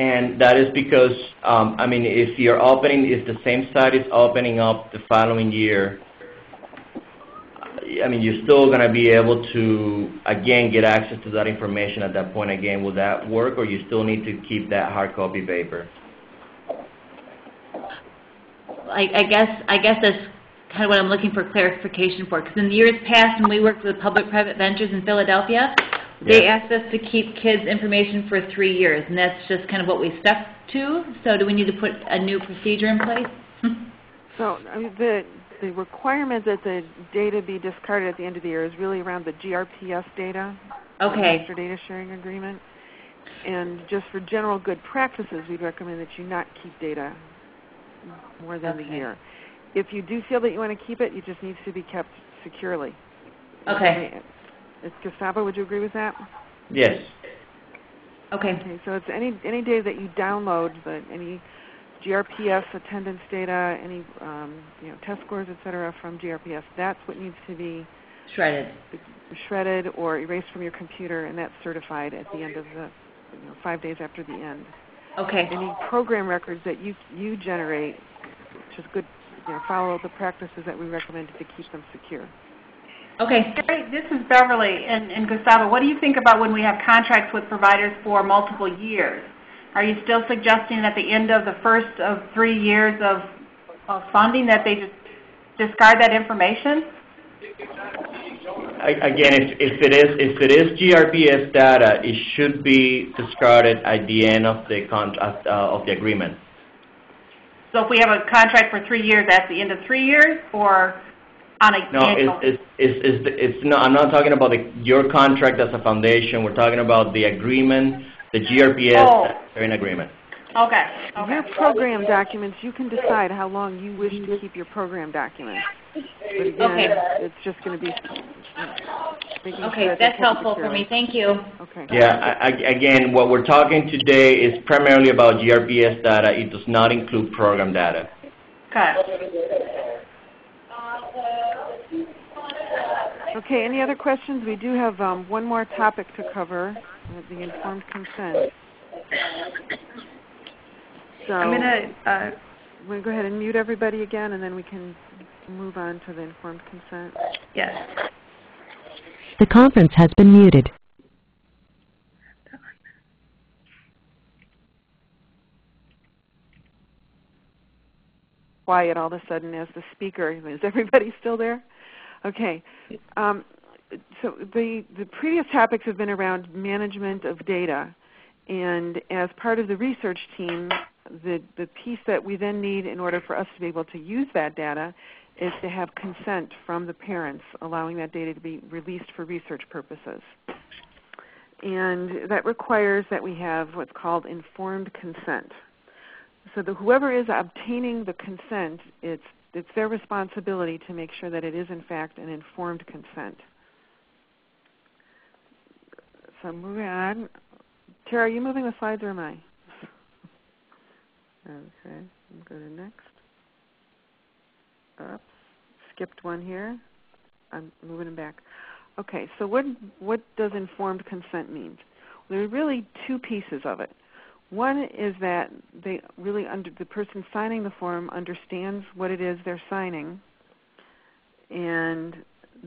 And that is because, I mean, if the same site is opening up the following year, I mean, you're still going to be able to, again, get access to that information at that point again. Will that work, or you still need to keep that hard copy paper? I guess that's kind of what I'm looking for clarification for. Because in the years past, when we worked with Public-Private Ventures in Philadelphia, they asked us to keep kids' information for 3 years, and that's just kind of what we stuck to. So do we need to put a new procedure in place? So I mean, the requirement that the data be discarded at the end of the year is really around the GRPS data, Master Data Sharing Agreement. And just for general good practices, we'd recommend that you not keep data more than the year. If you do feel that you want to keep it, it just needs to be kept securely. Okay. Gustavo, would you agree with that? Yes. Okay, so it's any data that you download, any GRPS attendance data, any test scores, etc., from GRPS, that's what needs to be shredded or erased from your computer, and that's certified at the end of the 5 days after the end. Okay. Any program records that you generate, which is good, follow the practices that we recommend to keep them secure. Okay. Great. This is Beverly. And Gustavo, what do you think about when we have contracts with providers for multiple years? Are you still suggesting at the end of the first of 3 years of funding that they just discard that information? Again, if it is GRPS data, it should be discarded at the end of the agreement. So if we have a contract for 3 years, that's the end of 3 years, or on a annual? It's not. I'm not talking about your contract as a foundation. We're talking about the agreement, the GRPS sharing agreement. Okay. Your program documents, you can decide how long you wish to keep your program documents. But again, it's just going to be making sure that's helpful for me. Thank you. Okay. Yeah, again, what we're talking today is primarily about GRPS data. It does not include program data. Okay. Okay, any other questions? We do have one more topic to cover, the informed consent. So I'm going to we'll go ahead and mute everybody again, and then we can move on to the informed consent. Yes. The conference has been muted. Quiet all of a sudden as the speaker. Is everybody still there? Okay. So the previous topics have been around management of data. And as part of the research team, the piece that we then need in order for us to be able to use that data is to have consent from the parents, allowing that data to be released for research purposes. And that requires that we have what's called informed consent. So whoever is obtaining the consent, it's their responsibility to make sure that it is in fact an informed consent. So moving on. Tara, are you moving the slides or am I? Okay, we'll go to next. Oops, skipped one here. I'm moving them back. Okay, so what does informed consent mean? Well, there are really two pieces of it. One is that the person signing the form understands what it is they're signing, and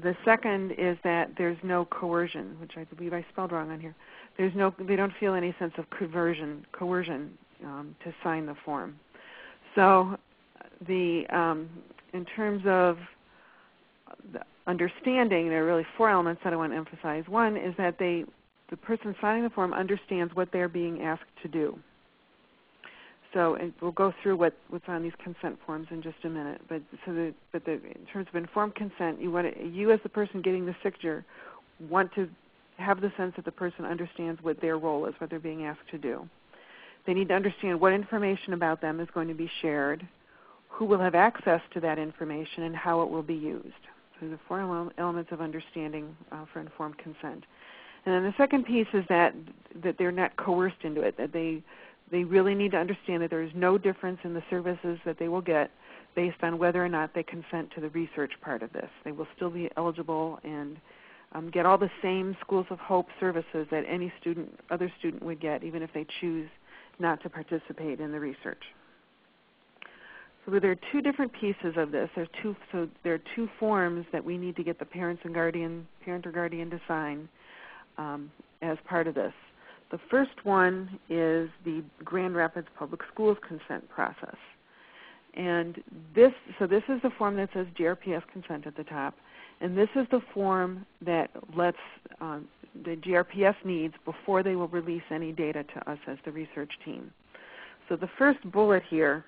the second is that there's no coercion, which I believe I spelled wrong on here. They don't feel any sense of coercion to sign the form. So in terms of the understanding, there are really 4 elements that I want to emphasize. One is that the person signing the form understands what they're being asked to do. So, and we'll go through what's on these consent forms in just a minute. But in terms of informed consent, you as the person getting the signature want to have the sense that the person understands what their role is, what they're being asked to do. They need to understand what information about them is going to be shared, who will have access to that information, and how it will be used. So the 4 elements of understanding for informed consent. And then the second piece is that they're not coerced into it, that they really need to understand that there is no difference in the services that they will get based on whether or not they consent to the research part of this. They will still be eligible and get all the same Schools of Hope services that any other student would get, even if they choose not to participate in the research. So there are two different pieces of this. There are two forms that we need to get the parent or guardian to sign as part of this. The first one is the Grand Rapids Public Schools consent process. And this is the form that says GRPS Consent at the top. And this is the form that lets the GRPS needs before they will release any data to us as the research team. So the first bullet here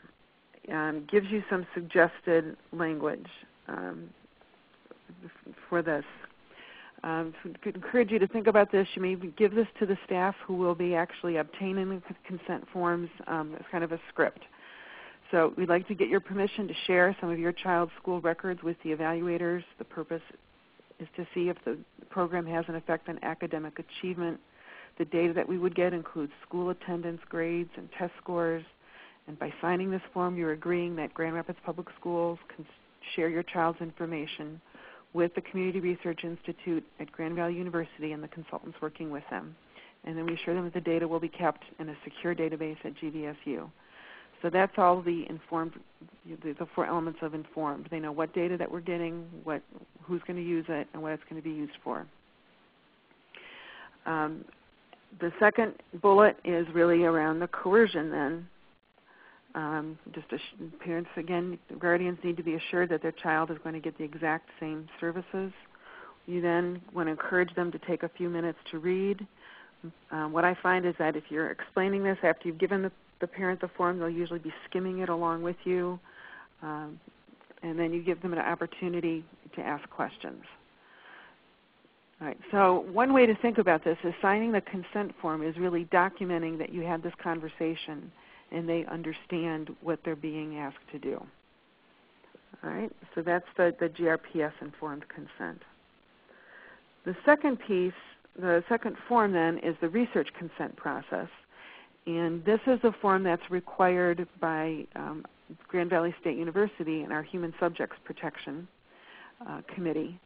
gives you some suggested language for this. I encourage you to think about this. You may give this to the staff who will be actually obtaining the consent forms as kind of a script. So we'd like to get your permission to share some of your child's school records with the evaluators. The purpose is to see if the program has an effect on academic achievement. The data that we would get includes school attendance, grades, and test scores. And by signing this form, you're agreeing that Grand Rapids Public Schools can share your child's information with the Community Research Institute at Grand Valley University and the consultants working with them. And then we assure them that the data will be kept in a secure database at GVSU. So that's all the 4 elements of informed. They know what data that we're getting, who's going to use it, and what it's going to be used for. The second bullet is really around the coercion then. Parents, again, guardians need to be assured that their child is going to get the exact same services. You then want to encourage them to take a few minutes to read. What I find is that if you're explaining this after you've given the parent the form, they'll usually be skimming it along with you, and then you give them an opportunity to ask questions. All right, so one way to think about this is signing the consent form is really documenting that you had this conversation and they understand what they're being asked to do. All right, so that's the GRPS informed consent. The second piece, the second form then, is the research consent process. And this is a form that's required by Grand Valley State University and our Human Subjects Protection Committee.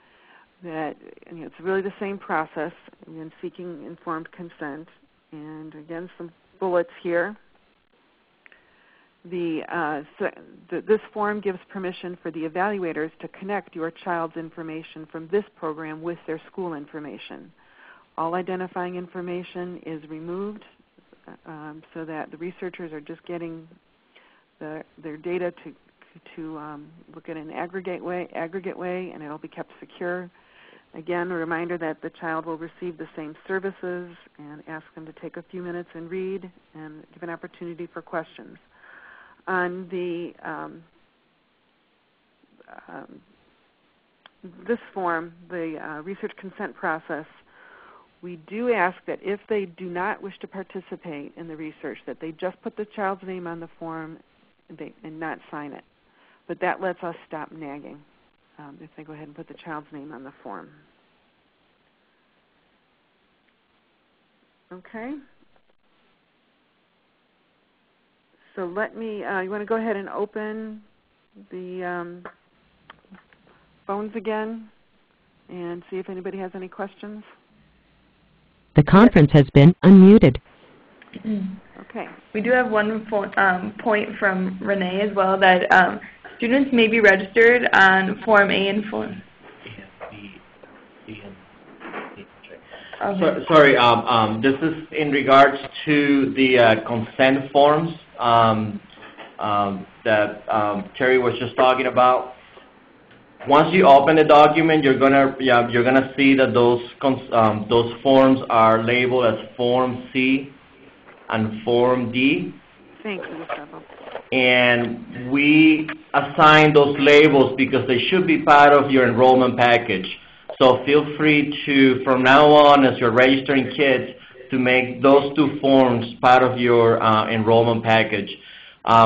That it's really the same process in seeking informed consent. And again, some bullets here. This form gives permission for the evaluators to connect your child's information from this program with their school information. All identifying information is removed so that the researchers are just getting their data to look at an aggregate way, and it will be kept secure. Again, a reminder that the child will receive the same services, and ask them to take a few minutes and read and give an opportunity for questions. On this form, the research consent process, we do ask that if they do not wish to participate in the research, that they just put the child's name on the form and not sign it. But that lets us stop nagging if they go ahead and put the child's name on the form. Okay. So let me, you want to go ahead and open the phones again and see if anybody has any questions? The conference has been unmuted. Okay. We do have one point from Renee as well, that students may be registered on Form A and Form... Okay. Sorry, this is in regards to the consent forms that Terry was just talking about. Once you open the document, you're gonna see that those forms are labeled as Form C and Form D. Thanks, Gustavo. And we assign those labels because they should be part of your enrollment package. So feel free to, from now on, as you're registering kids, to make those 2 forms part of your enrollment package.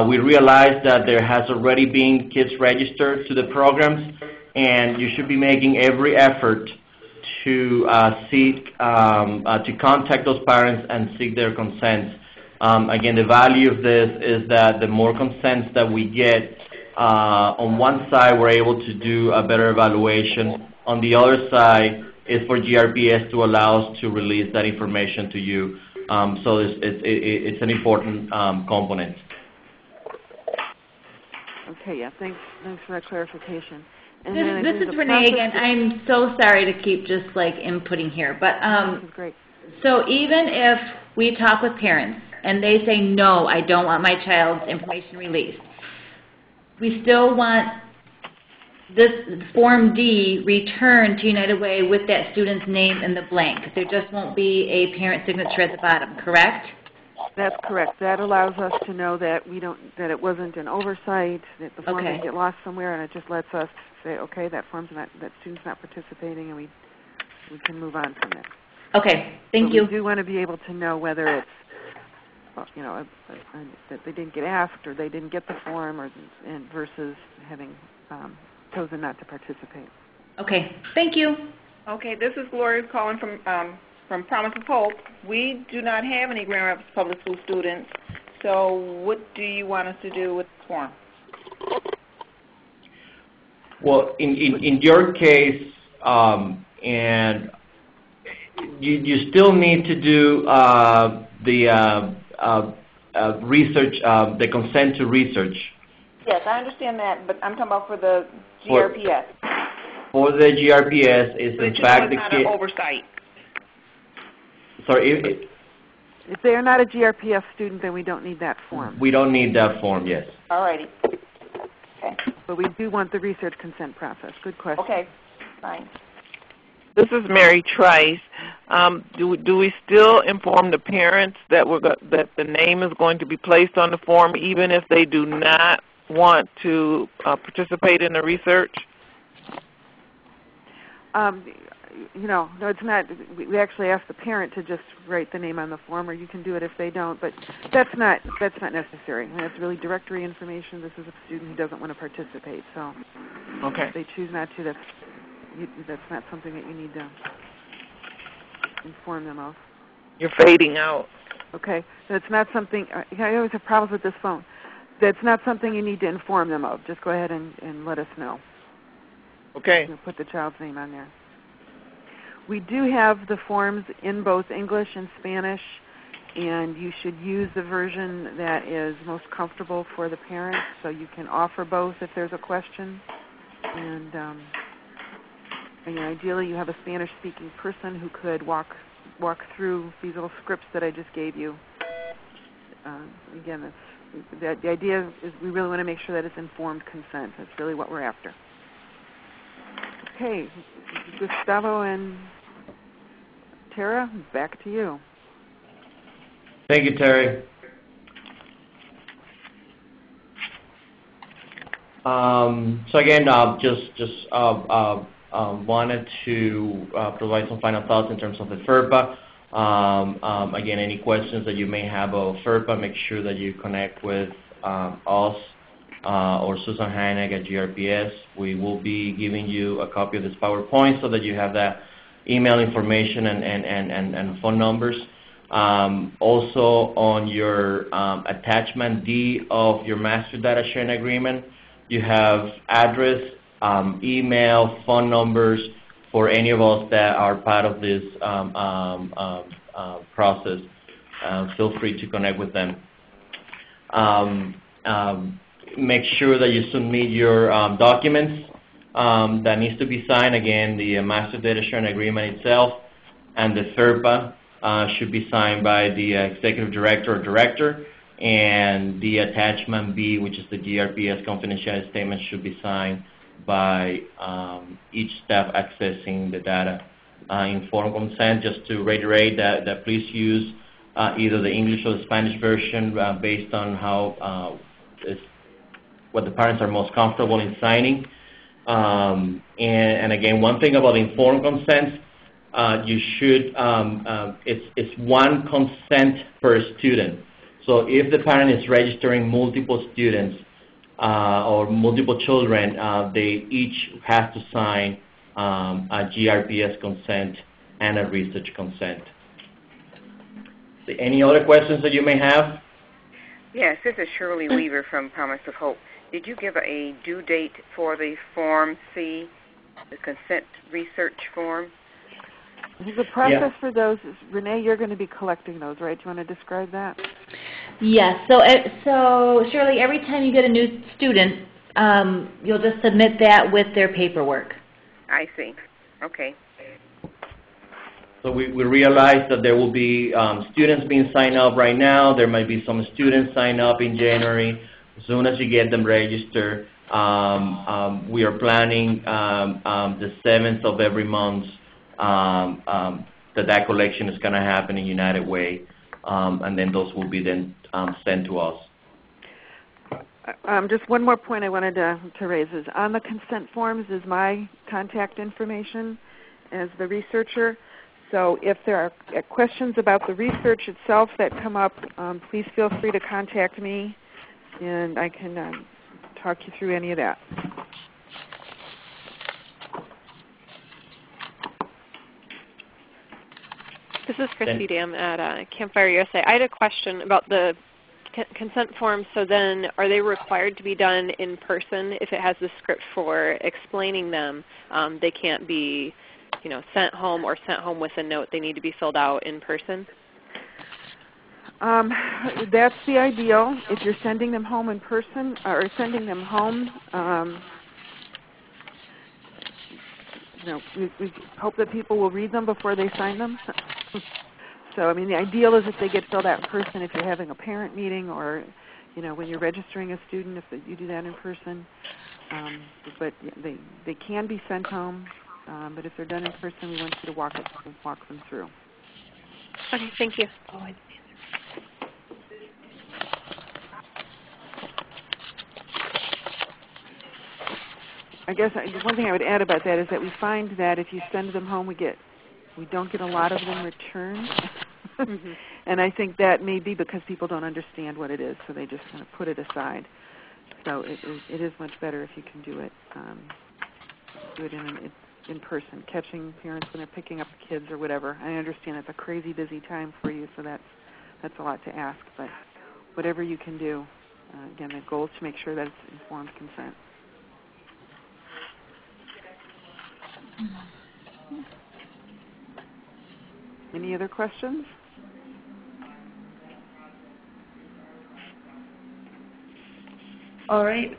We realize that there has already been kids registered to the programs, and you should be making every effort to to contact those parents and seek their consent. Again, the value of this is that the more consents that we get, on one side we're able to do a better evaluation. On the other side is for GRPS to allow us to release that information to you. So it's an important component. Okay, yeah, thanks for that clarification. And this is Renee again. I'm so sorry to keep just like inputting here, but this is great. So even if we talk with parents and they say, no, I don't want my child's information released, we still want this Form D returned to United Way with that student's name in the blank. There just won't be a parent signature at the bottom, correct? That's correct. That allows us to know that that it wasn't an oversight, that the form didn't get lost somewhere, and it just lets us say, okay, that student's not participating, and we can move on from it. Okay, thank you. We do want to be able to know whether it's, that they didn't get asked or they didn't get the form, versus having chosen not to participate. Okay, thank you. Okay, this is Gloria calling from Promise of Hope. We do not have any Grand Rapids Public School students, so what do you want us to do with the form? Well, in your case, and you still need to do the research, the consent to research. Yes, I understand that, but I'm talking about for the GRPS. For the GRPS, is in fact the case. Oversight. Sorry. If they are not a GRPS student, then we don't need that form. We don't need that form, yes. All righty. Okay. But we do want the research consent process. Good question. Okay, fine. This is Mary Trice. Do we still inform the parents that that the name is going to be placed on the form, even if they do not want to participate in the research? No, it's not. We actually ask the parent to just write the name on the form, or you can do it if they don't. But that's not necessary. That's really directory information. This is a student who doesn't want to participate. So if they choose not to, that's not something that you need to inform them of. You're fading out. Okay, that's not something. I always have problems with this phone. That's not something you need to inform them of. Just go ahead and let us know. Okay. Put the child's name on there. We do have the forms in both English and Spanish, and you should use the version that is most comfortable for the parents, so you can offer both if there's a question. And ideally you have a Spanish-speaking person who could walk through these little scripts that I just gave you. Again, the idea is we really want to make sure that it's informed consent. That's really what we're after. Okay, Gustavo and Tara, back to you. Thank you, Terry. So again, just wanted to provide some final thoughts in terms of the FERPA. Again, any questions that you may have about FERPA, make sure that you connect with us or Susan Heineck at GRPS. We will be giving you a copy of this PowerPoint so that you have that email information and phone numbers. Also, on your attachment D of your master data sharing agreement, you have address, email, phone numbers for any of us that are part of this process. Feel free to connect with them. Make sure that you submit your documents that needs to be signed. Again, the master data sharing agreement itself and the FERPA should be signed by the executive director or director, and the attachment B, which is the GRPS confidentiality statement, should be signed by each staff accessing the data. Informed consent, just to reiterate that please use either the English or the Spanish version based on how what the parents are most comfortable in signing. And again, one thing about informed consent, you should, it's one consent per student. So if the parent is registering multiple students or multiple children, they each have to sign a GRPS consent and a research consent. Any other questions that you may have? Yes, this is Shirley Weaver from Promise of Hope. Did you give a due date for the Form C, the consent research form? The process for those is, Renee, you're going to be collecting those, right? Do you want to describe that? Yes. So Shirley, every time you get a new student, you'll just submit that with their paperwork. I see. Okay. So we realize that there will be students being signed up right now. There might be some students sign up in January. As soon as you get them registered, we are planning the 7th of every month that collection is going to happen in United Way, and then those will be then sent to us. Just one more point I wanted to raise is on the consent forms is my contact information as the researcher. So if there are questions about the research itself that come up, please feel free to contact me, and I can talk you through any of that. This is Christy Dam at Campfire USA. I had a question about the consent forms. So then are they required to be done in person if it has the script for explaining them? They can't be sent home or sent home with a note. They need to be filled out in person? That's the ideal. If you're sending them home in person or sending them home, we hope that people will read them before they sign them. So, I mean, the ideal is if they get filled out in person if you're having a parent meeting or, when you're registering a student, if you do that in person. But they can be sent home. But if they're done in person, we want you to walk them through. Okay, thank you. I guess one thing I would add about that is that we find that if you send them home, we don't get a lot of them returned. Mm-hmm. And I think that may be because people don't understand what it is, so they just kind of put it aside. So it is much better if you can do it in person, catching parents when they're picking up the kids or whatever. I understand it's a crazy busy time for you, so that's a lot to ask. But whatever you can do, again, the goal is to make sure that it's informed consent. Any other questions? All right.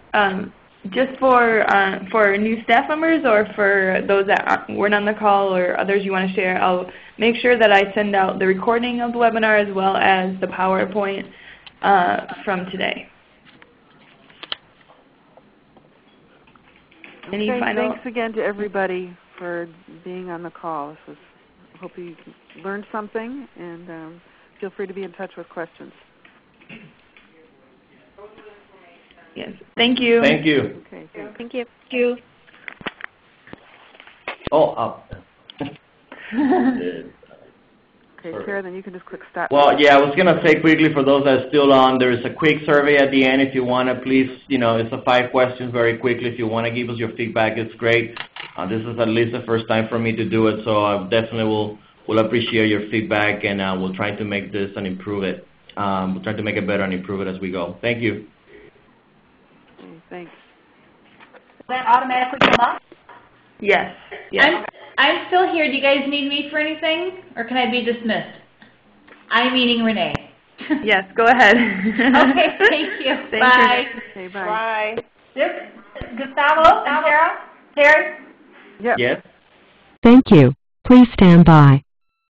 Just for new staff members or for those that weren't on the call or others you want to share, I'll make sure that I send out the recording of the webinar as well as the PowerPoint from today. Any final? Thanks again to everybody for being on the call. I hope you learned something, and feel free to be in touch with questions. Yes. Thank you. Thank you. Okay. Thank you. Thank you. Oh, Okay, Sarah, then you can just click stop. Well, yeah, I was going to say quickly for those that are still on, there is a quick survey at the end if you want to please, it's a 5 questions very quickly. If you want to give us your feedback, it's great. This is at least the first time for me to do it, so I definitely will appreciate your feedback, and we'll try to make this and improve it. We'll try to make it better and improve it as we go. Thank you. Okay, thanks. Will that automatically come up? Yes. Yes. I'm still here. Do you guys need me for anything, or can I be dismissed? I'm meeting Renee. Yes, go ahead. Okay, thank you. Bye. Okay, bye. Gustavo and Sarah? Terry? Yep. Yes? Thank you. Please stand by.